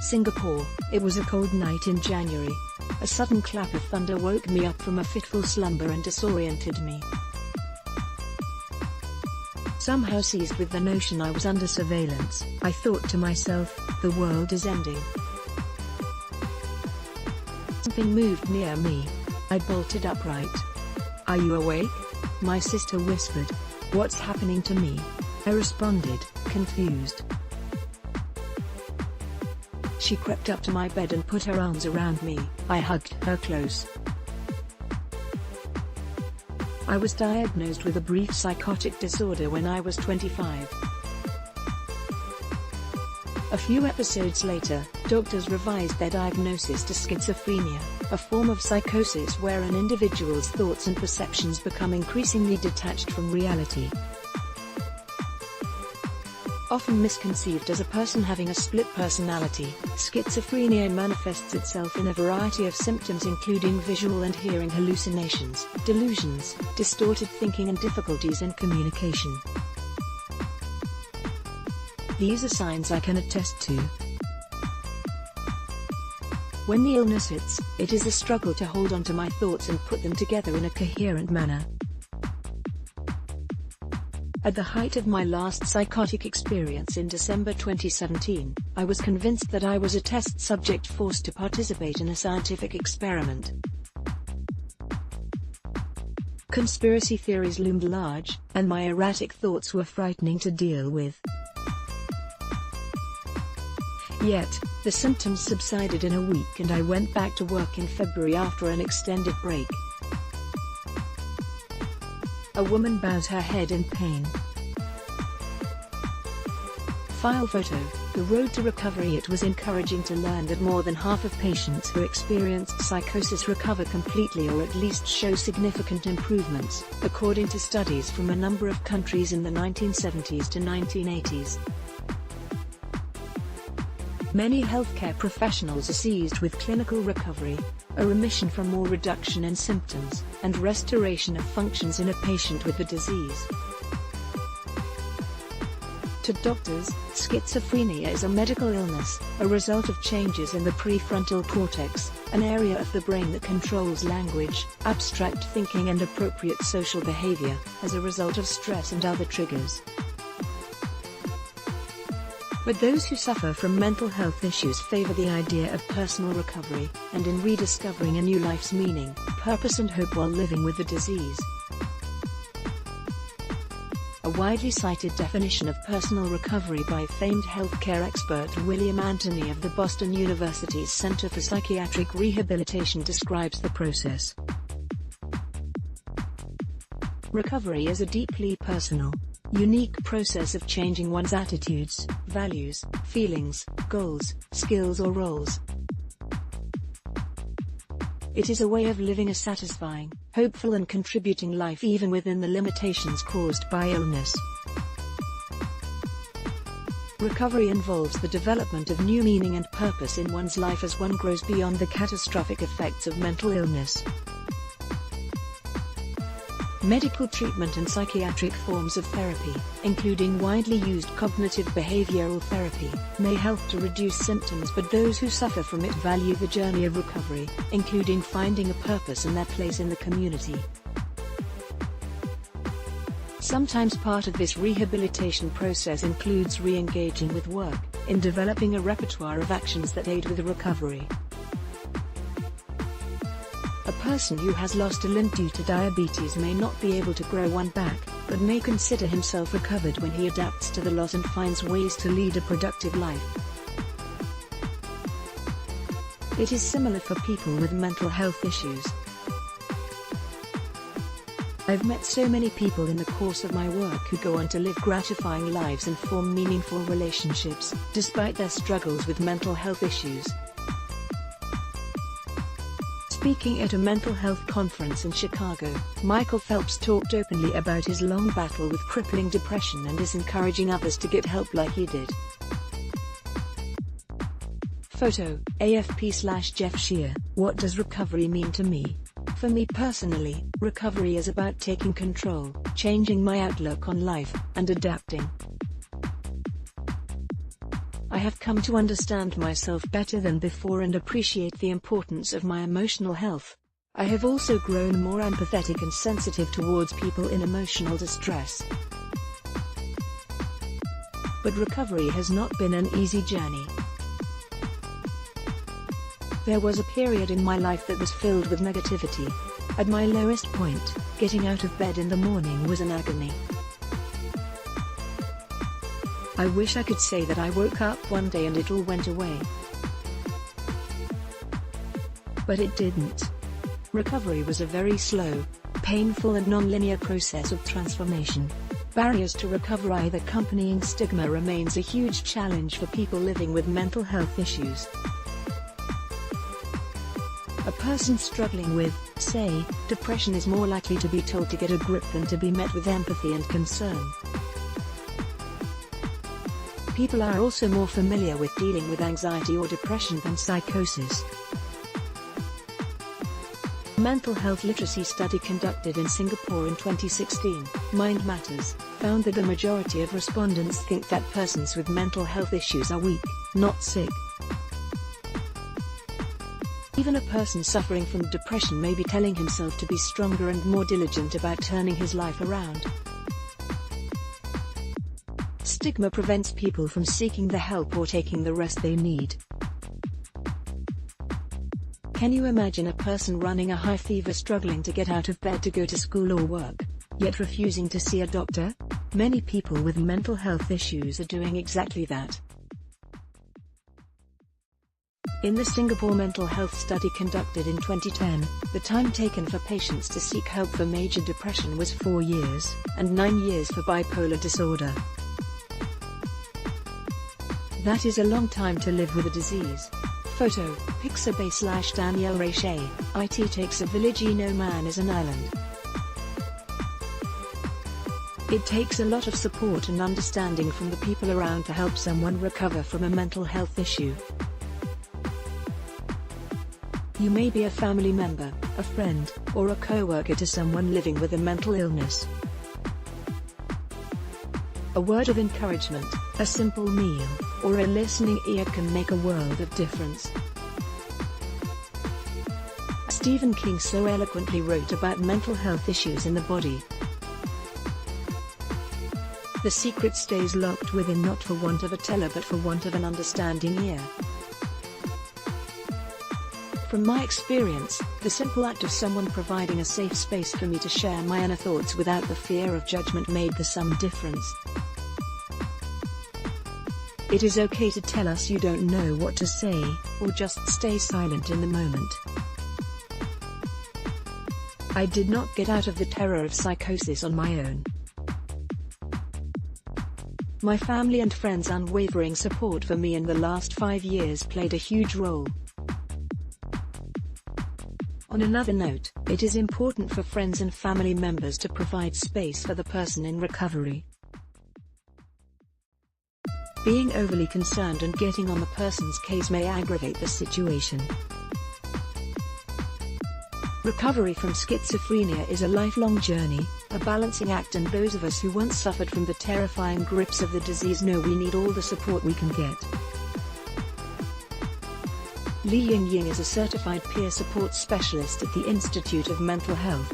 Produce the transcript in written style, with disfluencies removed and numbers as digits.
Singapore. It was a cold night in January. A sudden clap of thunder woke me up from a fitful slumber and disoriented me. Somehow seized with the notion I was under surveillance, I thought to myself, the world is ending. Something moved near me. I bolted upright. "Are you awake?" my sister whispered. "What's happening to me?" I responded, confused. She crept up to my bed and put her arms around me. I hugged her close. I was diagnosed with a brief psychotic disorder when I was 25. A few episodes later, doctors revised their diagnosis to schizophrenia, a form of psychosis where an individual's thoughts and perceptions become increasingly detached from reality. Often misconceived as a person having a split personality, schizophrenia manifests itself in a variety of symptoms including visual and hearing hallucinations, delusions, distorted thinking and difficulties in communication. These are signs I can attest to. When the illness hits, it is a struggle to hold on to my thoughts and put them together in a coherent manner. At the height of my last psychotic experience in December 2017, I was convinced that I was a test subject forced to participate in a scientific experiment. Conspiracy theories loomed large, and my erratic thoughts were frightening to deal with. Yet, the symptoms subsided in a week and I went back to work in February after an extended break. A woman bows her head in pain. File photo. The road to recovery. It was encouraging to learn that more than half of patients who experienced psychosis recover completely or at least show significant improvements, according to studies from a number of countries in the 1970s to 1980s. Many healthcare professionals are seized with clinical recovery, a remission from or reduction in symptoms, and restoration of functions in a patient with the disease. To doctors, schizophrenia is a medical illness, a result of changes in the prefrontal cortex, an area of the brain that controls language, abstract thinking and appropriate social behavior, as a result of stress and other triggers. But those who suffer from mental health issues favor the idea of personal recovery, and in rediscovering a new life's meaning, purpose and hope while living with the disease. A widely cited definition of personal recovery by famed healthcare expert William Anthony of the Boston University's Center for Psychiatric Rehabilitation describes the process. Recovery is a deeply personal, unique process of changing one's attitudes, values, feelings, goals, skills or roles. It is a way of living a satisfying, hopeful and contributing life even within the limitations caused by illness. Recovery involves the development of new meaning and purpose in one's life as one grows beyond the catastrophic effects of mental illness. Medical treatment and psychiatric forms of therapy, including widely used cognitive behavioral therapy, may help to reduce symptoms, but those who suffer from it value the journey of recovery, including finding a purpose and their place in the community. Sometimes part of this rehabilitation process includes re-engaging with work, in developing a repertoire of actions that aid with recovery. A person who has lost a limb due to diabetes may not be able to grow one back, but may consider himself recovered when he adapts to the loss and finds ways to lead a productive life. It is similar for people with mental health issues. I've met so many people in the course of my work who go on to live gratifying lives and form meaningful relationships, despite their struggles with mental health issues. Speaking at a mental health conference in Chicago, Michael Phelps talked openly about his long battle with crippling depression and is encouraging others to get help like he did. Photo, AFP/Jeff Shear. What does recovery mean to me? For me personally, recovery is about taking control, changing my outlook on life, and adapting. I have come to understand myself better than before and appreciate the importance of my emotional health. I have also grown more empathetic and sensitive towards people in emotional distress. But recovery has not been an easy journey. There was a period in my life that was filled with negativity. At my lowest point, getting out of bed in the morning was an agony. I wish I could say that I woke up one day and it all went away. But it didn't. Recovery was a very slow, painful and non-linear process of transformation. Barriers to recovery. The accompanying stigma remains a huge challenge for people living with mental health issues. A person struggling with, say, depression is more likely to be told to get a grip than to be met with empathy and concern. People are also more familiar with dealing with anxiety or depression than psychosis. Mental health literacy study conducted in Singapore in 2016, Mind Matters, found that the majority of respondents think that persons with mental health issues are weak, not sick. Even a person suffering from depression may be telling himself to be stronger and more diligent about turning his life around. Stigma prevents people from seeking the help or taking the rest they need. Can you imagine a person running a high fever struggling to get out of bed to go to school or work, yet refusing to see a doctor? Many people with mental health issues are doing exactly that. In the Singapore mental health study conducted in 2010, the time taken for patients to seek help for major depression was 4 years, and 9 years for bipolar disorder. That is a long time to live with a disease. Photo, Pixabay/Danielle Rachet, IT takes a village, no man is an island. It takes a lot of support and understanding from the people around to help someone recover from a mental health issue. You may be a family member, a friend, or a co-worker to someone living with a mental illness. A word of encouragement, a simple meal, or a listening ear can make a world of difference. Stephen King so eloquently wrote about mental health issues in the body. The secret stays locked within, not for want of a teller but for want of an understanding ear. From my experience, the simple act of someone providing a safe space for me to share my inner thoughts without the fear of judgment made the sum difference. It is okay to tell us you don't know what to say, or just stay silent in the moment. I did not get out of the terror of psychosis on my own. My family and friends' unwavering support for me in the last 5 years played a huge role. On another note, it is important for friends and family members to provide space for the person in recovery. Being overly concerned and getting on the person's case may aggravate the situation. Recovery from schizophrenia is a lifelong journey, a balancing act, and those of us who once suffered from the terrifying grips of the disease know we need all the support we can get. Li Ying is a certified peer support specialist at the Institute of Mental Health.